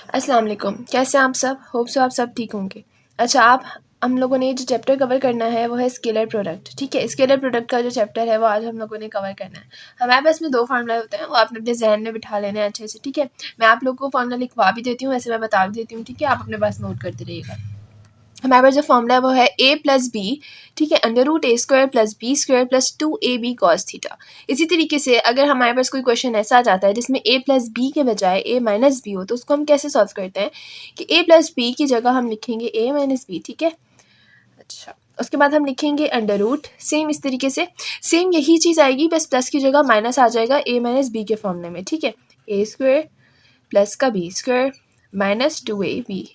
अस्सलाम वालेकुम। कैसे हैं आप सब? होप सो आप सब ठीक होंगे। अच्छा, आप हम लोगों ने जो चैप्टर कवर करना है वो है स्केलर प्रोडक्ट। ठीक है, स्केलर प्रोडक्ट का जो चैप्टर है वो आज हम लोगों ने कवर करना है। हमारे पास में 2 फार्मूला होते हैं, वो आपने अपने जहन में बिठा लेने हैं अच्छे से। ठीक है, मैं आप लोगों को फार्मूला लिखवा भी देती हूँ, वैसे मैं बता भी देती हूँ। ठीक है, आप अपने पास नोट करते रहिएगा। हमारे पास जो फॉर्मूला है वो है a प्लस बी, ठीक है, under root A square plus B square plus 2ab cos theta. इसी तरीके से अगर हमारे पास कोई क्वेश्चन ऐसा आ जाता है जिसमें a प्लस बी के बजाय a माइनस बी हो, तो उसको हम कैसे सॉल्व करते हैं कि a प्लस बी की जगह हम लिखेंगे a माइनस बी। ठीक है, अच्छा, उसके बाद हम लिखेंगे अंडर रूट, सेम इस तरीके से सेम यही चीज़ आएगी, बस प्लस की जगह माइनस आ जाएगा a माइनस बी के फॉर्मूले में। ठीक है, a स्क्वायर प्लस का बी स्क्वायर माइनस 2ab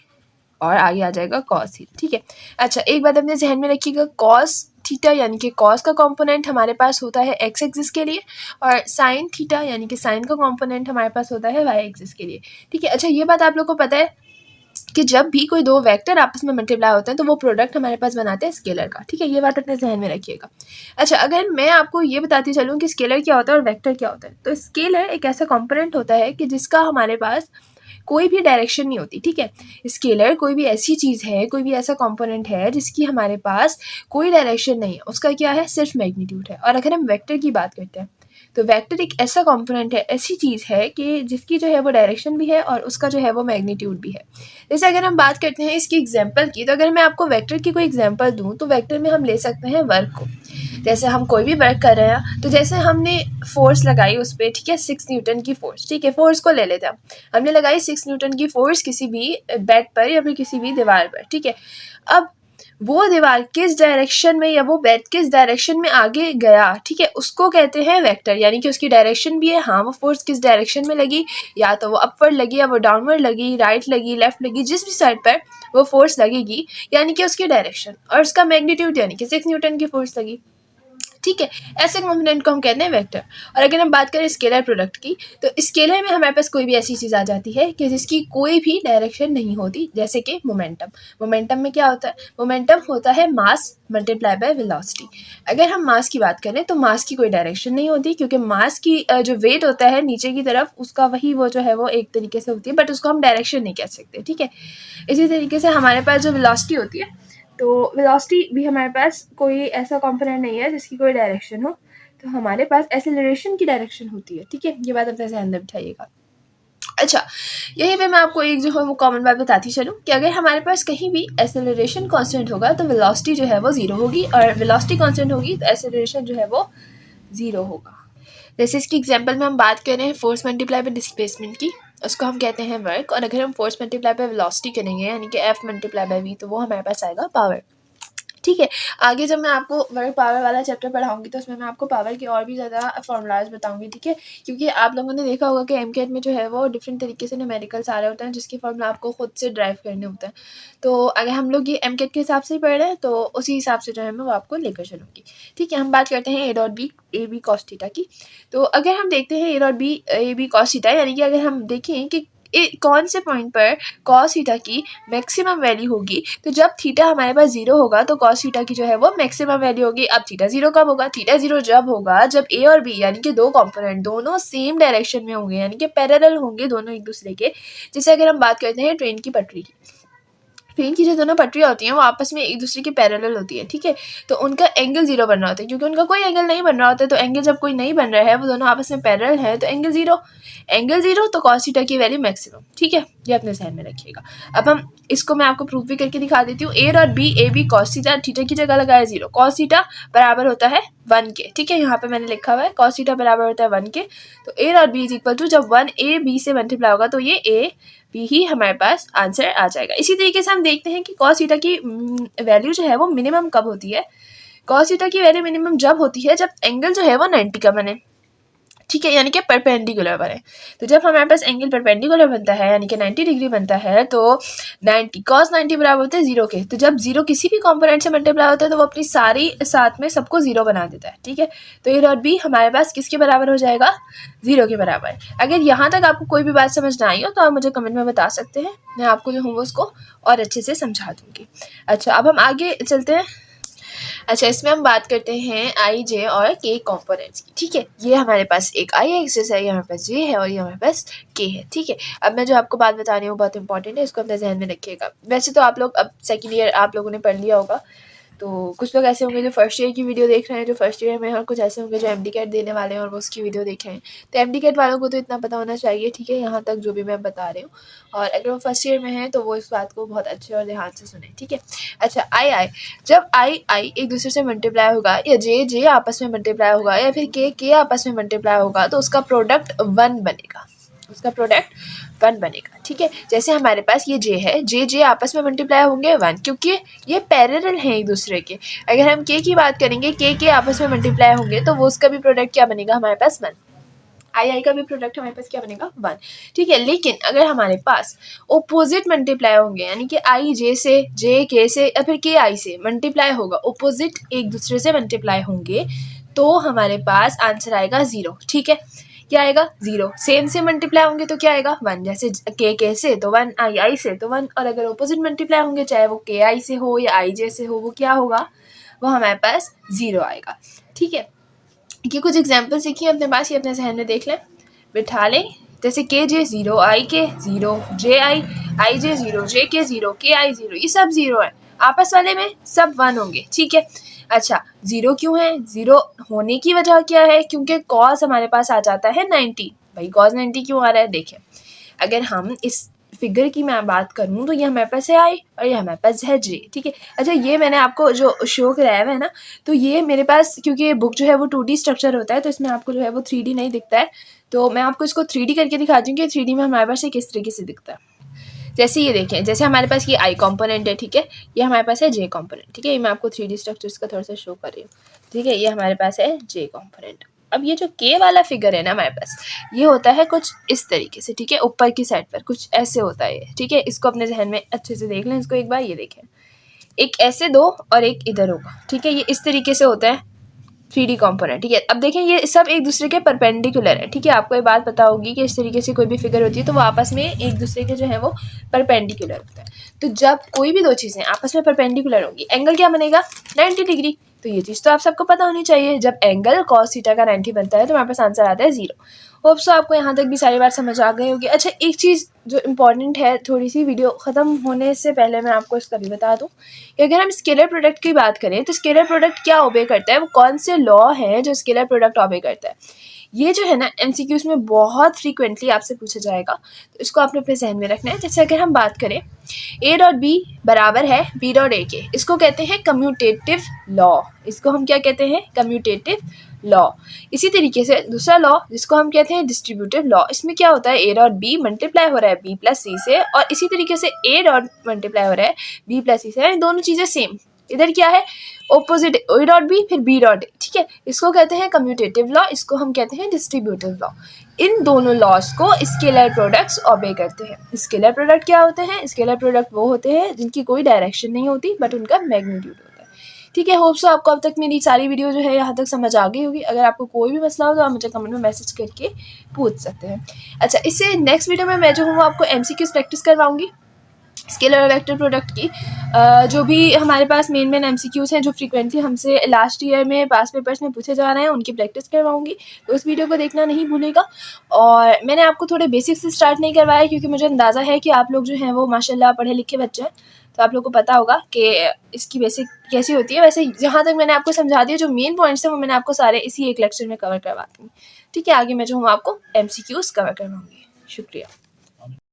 और आगे आ जाएगा कॉस थीटा। ठीक है, अच्छा, एक बात अपने जहन में रखिएगा, कॉस थीटा यानी कि कॉस का कंपोनेंट हमारे पास होता है एक्स एक्सिस के लिए, और साइन थीटा यानी कि साइन का कंपोनेंट हमारे पास होता है वाई एक्सिस के लिए। ठीक है, अच्छा, ये बात आप लोग को पता है कि जब भी कोई 2 वेक्टर आपस में मल्टीप्लाई होते हैं तो वो प्रोडक्ट हमारे पास बनाते हैं स्केलर का। ठीक है, ये बात अपने जहन में रखिएगा। अच्छा, अगर मैं आपको ये बताती चलूँ कि स्केलर क्या होता है और वेक्टर क्या होता है, तो स्केलर एक ऐसा कंपोनेंट होता है कि जिसका हमारे पास कोई भी डायरेक्शन नहीं होती। ठीक है, स्केलर कोई भी ऐसी चीज़ है, कोई भी ऐसा कंपोनेंट है जिसकी हमारे पास कोई डायरेक्शन नहीं है, उसका क्या है, सिर्फ मैग्नीट्यूड है। और अगर हम वेक्टर की बात करते हैं तो वेक्टर एक ऐसा कंपोनेंट है, ऐसी चीज़ है कि जिसकी जो है वो डायरेक्शन भी है और उसका जो है वो मैग्नीट्यूड भी है। जैसे अगर हम बात करते हैं इसकी एग्जांपल की, तो अगर मैं आपको वेक्टर की कोई एग्जांपल दूं तो वेक्टर में हम ले सकते हैं वर्क को। जैसे हम कोई भी वर्क कर रहे हैं, तो जैसे हमने फोर्स लगाई उस पर, ठीक है, 6 न्यूटन की फोर्स। ठीक है, फोर्स को ले लेते हैं, हमने लगाई 6 न्यूटन की फोर्स किसी भी बेड पर या फिर किसी भी दीवार पर। ठीक है, अब वो दीवार किस डायरेक्शन में या वो बेड किस डायरेक्शन में आगे गया, ठीक है, उसको कहते हैं वेक्टर, यानी कि उसकी डायरेक्शन भी है। हाँ, वो फोर्स किस डायरेक्शन में लगी, या तो वो अपवर्ड लगी या वो डाउनवर्ड लगी, राइट लगी, लेफ्ट लगी, जिस भी साइड पर वो फोर्स लगेगी यानी कि उसकी डायरेक्शन, और उसका मैग्नीट्यूड यानी कि 6 न्यूटन की फोर्स लगी। ठीक है, ऐसे कंपोनेंट को हम कहते हैं वेक्टर। और अगर हम बात करें स्केलर प्रोडक्ट की, तो स्केलर में हमारे पास कोई भी ऐसी चीज़ आ जाती है कि जिसकी कोई भी डायरेक्शन नहीं होती, जैसे कि मोमेंटम। मोमेंटम में क्या होता है, मोमेंटम होता है मास मल्टीप्लाई बाय वेलोसिटी। अगर हम मास की बात करें तो मास की कोई डायरेक्शन नहीं होती, क्योंकि मास की जो वेट होता है नीचे की तरफ, उसका वही वो जो है वो एक तरीके से होती है, बट उसको हम डायरेक्शन नहीं कह सकते। ठीक है, इसी तरीके से हमारे पास जो वेलोसिटी होती है, तो वेलोसिटी भी हमारे पास कोई ऐसा कंपोनेंट नहीं है जिसकी कोई डायरेक्शन हो, तो हमारे पास एक्सेलरेशन की डायरेक्शन होती है। ठीक है, ये बात अपने ध्यान में बिठाइएगा। अच्छा, यहीं पे मैं आपको एक जो है वो कॉमन बात बताती चलूँ कि अगर हमारे पास कहीं भी एक्सेलरेशन कांस्टेंट होगा तो वेलोसिटी जो है वो 0 होगी, और वेलोसिटी कांस्टेंट होगी तो एक्सेलरेशन जो है वो 0 होगा। जैसे इसकी एग्जांपल में हम बात करें फोर्स मल्टीप्लाई बाय डिस्प्लेसमेंट की, उसको हम कहते हैं वर्क। और अगर हम फोर्स मल्टीप्लाई बाय वेलोसिटी करेंगे यानी कि एफ मल्टीप्लाई बाय वी, तो वो हमारे पास आएगा पावर। ठीक है, आगे जब मैं आपको वर्क पावर वाला चैप्टर पढ़ाऊंगी तो उसमें मैं आपको पावर के और भी ज़्यादा फॉर्मूलाज बताऊंगी। ठीक है, क्योंकि आप लोगों ने देखा होगा कि एमकेट में जो है वो डिफरेंट तरीके से न्यूमेरिकल्स आ रहे होते हैं जिसके फॉर्मूला आपको खुद से ड्राइव करने होते हैं। तो अगर हम लोग ये एमकेट के हिसाब से ही पढ़ रहे हैं तो उसी हिसाब से जो है मैं वो आपको लेकर चलूँगी। ठीक है, हम बात करते हैं A dot B A B cos theta की। तो अगर हम देखते हैं A dot B A B cos theta, यानी कि अगर हम देखें कि कौन से पॉइंट पर कॉस थीटा की मैक्सिमम वैल्यू होगी, तो जब थीटा हमारे पास 0 होगा तो कॉस थीटा की जो है वो मैक्सिमम वैल्यू होगी। अब थीटा 0 कब होगा, थीटा 0 जब होगा जब ए और बी यानी कि 2 कंपोनेंट दोनों सेम डायरेक्शन में होंगे, यानी कि पैरेलल होंगे दोनों एक दूसरे के। जैसे अगर हम बात करते हैं ट्रेन की पटरी की, ट्रेन की जो दोनों पटरियाँ होती हैं वो आपस में एक दूसरे के पैरेलल होती है। ठीक है, तो उनका एंगल 0 बन रहा होता है, क्योंकि उनका कोई एंगल नहीं बन रहा होता है। तो एंगल जब कोई नहीं बन रहा है, वो दोनों आपस में पैरेलल है, तो एंगल 0, एंगल 0 तो कॉस थीटा की वैल्यू मैक्सिमम। ठीक है, ये अपने ध्यान में रखिएगा। अब हम इसको मैं आपको प्रूफ भी करके दिखा देती हूँ। ए और B A B cos theta, theta की जगह लगाया 0, कॉस थीटा बराबर होता है 1 के। ठीक है, यहाँ पे मैंने लिखा हुआ है कॉस थीटा बराबर होता है 1 के। तो ए और बी इज इक्वल टू, जब 1 ए बी से मल्टीप्लाई होगा तो ये ए बी ही हमारे पास आंसर आ जाएगा। इसी तरीके से हम देखते हैं कि कॉस थीटा की वैल्यू जो है वो मिनिमम कब होती है। कॉस थीटा की वैल्यू मिनिमम जब होती है जब एंगल जो है वो 90 का बने। ठीक है, यानी कि परपेंडिकुलर बने। तो जब हमारे पास एंगल परपेंडिकुलर बनता है यानी कि 90 डिग्री बनता है, तो 90 cos 90 बराबर होता है 0 के। तो जब 0 किसी भी कंपोनेंट से मल्टीप्लाई होता है तो वो अपनी सारी साथ में सबको 0 बना देता है। ठीक है, तो ए डॉट बी हमारे पास किसके बराबर हो जाएगा, 0 के बराबर। अगर यहाँ तक आपको कोई भी बात समझ ना आई हो तो आप मुझे कमेंट में बता सकते हैं, मैं आपको जो हूँ वो उसको और अच्छे से समझा दूँगी। अच्छा, अब हम आगे चलते हैं। अच्छा, इसमें हम बात करते हैं आई, जे और के कंपोनेंट्स की। ठीक है, ये हमारे पास एक आई एक्सिस है, ये हमारे पास जे है और ये हमारे पास के है। ठीक है, अब मैं जो आपको बात बता रही हूँ बहुत इंपॉर्टेंट है, इसको अपने ध्यान में रखिएगा। वैसे तो आप लोग अब सेकेंड ईयर आप लोगों ने पढ़ लिया होगा, तो कुछ लोग ऐसे होंगे जो फर्स्ट ईयर की वीडियो देख रहे हैं, जो फर्स्ट ईयर में, और कुछ ऐसे होंगे जो एमडी कैट देने वाले हैं और वो उसकी वीडियो देख रहे हैं। तो एमडी कैट वालों को तो इतना पता होना चाहिए, ठीक है, यहाँ तक जो भी मैं बता रही हूँ। और अगर वो फर्स्ट ईयर में है तो वो इस बात को बहुत अच्छे और ध्यान से सुने। ठीक है, अच्छा, आई जब आई एक दूसरे से मल्टीप्लाई होगा, या जे आपस में मल्टीप्लाई होगा, या फिर के आपस में मल्टीप्लाई होगा, तो उसका प्रोडक्ट 1 बनेगा, उसका प्रोडक्ट 1 बनेगा। ठीक है, जैसे हमारे पास ये जे है, जे आपस में मल्टीप्लाई होंगे 1, क्योंकि ये पैरेलल हैं एक दूसरे के। अगर हम के की बात करेंगे, के आपस में मल्टीप्लाई होंगे तो वो उसका भी प्रोडक्ट क्या बनेगा हमारे पास 1। आई का भी प्रोडक्ट हमारे पास क्या बनेगा 1। ठीक है, लेकिन अगर हमारे पास ओपोजिट मल्टीप्लाई होंगे, यानी कि आई जे से, जे के से, या फिर के आई से मल्टीप्लाई होगा, ओपोजिट एक दूसरे से मल्टीप्लाई होंगे, तो हमारे पास आंसर आएगा 0। ठीक है, क्या आएगा 0। सेम से मल्टीप्लाई होंगे तो क्या आएगा 1, जैसे के से तो 1, आई से तो 1, और अगर ओपोजिट मल्टीप्लाई होंगे, चाहे वो के आई से हो या आई जे से हो, वो क्या होगा, वो हमारे पास 0 आएगा। ठीक है, ये कुछ एग्जाम्पल सीखिए अपने पास, ये अपने जहन में देख लें, बिठा लें। जैसे के जे 0, आई के 0, जे आई जे 0, जे के 0, के आई 0, ये सब 0 है। आपस वाले में सब 1 होंगे। ठीक है, अच्छा, 0 क्यों है? 0 होने की वजह क्या है? क्योंकि कॉस हमारे पास आ जाता है 90। भाई कॉस 90 क्यों आ रहा है? देखें, अगर हम इस फिगर की मैं बात करूँ तो ये हमारे पास है आई और ये हमारे पास है जे। ठीक है, अच्छा, ये मैंने आपको जो शो कराया हुआ है ना, तो ये मेरे पास, क्योंकि ये बुक जो है वो 2D स्ट्रक्चर होता है, तो इसमें आपको जो है वो 3D नहीं दिखता है, तो मैं आपको इसको 3D करके दिखाती हूँ कि 3D में हमारे पास ये किस तरीके से दिखता है। जैसे ये देखें, जैसे हमारे पास ये आई कॉम्पोनेंट है, ठीक है, ये हमारे पास है जे कॉम्पोनेंट। ठीक है, ये मैं आपको 3D स्ट्रक्चर्स का थोड़ा सा शो कर रही हूँ। ठीक है, ये हमारे पास है जे कॉम्पोनेंट। अब ये जो के वाला फिगर है ना हमारे पास, ये होता है कुछ इस तरीके से। ठीक है, ऊपर की साइड पर कुछ ऐसे होता है। ठीक है, इसको अपने जहन में अच्छे से देख लें, इसको एक बार ये देखें, एक ऐसे दो और एक इधर होगा। ठीक है, ये इस तरीके से होता है 3D कॉम्पोनेंट। ठीक है, अब देखें ये सब एक दूसरे के परपेंडिकुलर है। ठीक है, आपको ये बात पता होगी कि इस तरीके से कोई भी फिगर होती है तो वो आपस में एक दूसरे के जो है वो परपेंडिकुलर होता है। तो जब कोई भी दो चीज़ें आपस में परपेंडिकुलर होंगी, एंगल क्या बनेगा 90 डिग्री। तो ये चीज़ तो आप सबको पता होनी चाहिए, जब एंगल कॉस थीटा का 90 बनता है तो हमारे पास आंसर आता है 0। होप सो आपको यहाँ तक भी सारी बात समझ आ गई होगी। अच्छा, एक चीज़ जो इम्पॉर्टेंट है, थोड़ी सी वीडियो ख़त्म होने से पहले मैं आपको इसका भी बता दूँ कि अगर हम स्केलर प्रोडक्ट की बात करें तो स्केलर प्रोडक्ट क्या ओबे करता है, वो कौन से लॉ हैं जो स्केलर प्रोडक्ट ओबे करता है। ये जो है ना एमसीक्यूज में बहुत फ्रीक्वेंटली आपसे पूछा जाएगा, तो इसको आपने अपने जहन में रखना है। जैसे अगर हम बात करें ए डॉट बी बराबर है बी डॉट ए के, इसको कहते हैं कम्यूटेटिव लॉ। इसको हम क्या कहते हैं? Commutative law. इसी तरीके से दूसरा लॉ जिसको हम कहते हैं डिस्ट्रीब्यूटिव लॉ, इसमें क्या होता है, ए डॉट बी मल्टीप्लाई हो रहा है बी प्लस सी से, और इसी तरीके से ए डॉट मल्टीप्लाई हो रहा है बी प्लस सी से, दोनों चीज़ें सेम। इधर क्या है, ऑपोजिट, ए डॉट बी फिर बी डॉट ए। ठीक है, इसको कहते हैं कम्यूटेटिव लॉ, इसको हम कहते हैं डिस्ट्रीब्यूटिव लॉ। इन दोनों लॉस को स्केलर प्रोडक्ट्स ओबे करते हैं। स्केलर प्रोडक्ट क्या होते हैं? स्केलर प्रोडक्ट वो होते हैं जिनकी कोई डायरेक्शन नहीं होती बट उनका मैग्नीट्यूड होता है। ठीक है, होप सो आपको अब तक मेरी सारी वीडियो जो है यहाँ तक समझ आ गई होगी। अगर आपको कोई भी मसला हो तो आप मुझे कमेंट में मैसेज करके पूछ सकते हैं। अच्छा, इससे नेक्स्ट वीडियो में मैं जो हूँ आपको एमसीक्यूज प्रैक्टिस करवाऊंगी स्केलर और वेक्टर प्रोडक्ट की। जो भी हमारे पास मेन एमसीक्यूज हैं जो फ्रीक्वेंटली हमसे लास्ट ईयर में पास पेपर्स में पूछे जा रहे हैं, उनकी प्रैक्टिस करवाऊंगी, तो उस वीडियो को देखना नहीं भूलेगा। और मैंने आपको थोड़े बेसिक्स से स्टार्ट नहीं करवाया क्योंकि मुझे अंदाज़ा है कि आप लोग जो हैं वो माशाल्लाह पढ़े लिखे बच्चे हैं, तो आप लोग को पता होगा कि इसकी बेसिक कैसी होती है। वैसे जहाँ तक मैंने आपको समझा दिया, जो मेन पॉइंट्स हैं वो मैंने आपको सारे इसी एक लेक्चर में कवर करवा दूँगी। ठीक है, आगे मैं जो हूँ आपको एमसीक्यूज कवर करवाऊँगी। शुक्रिया।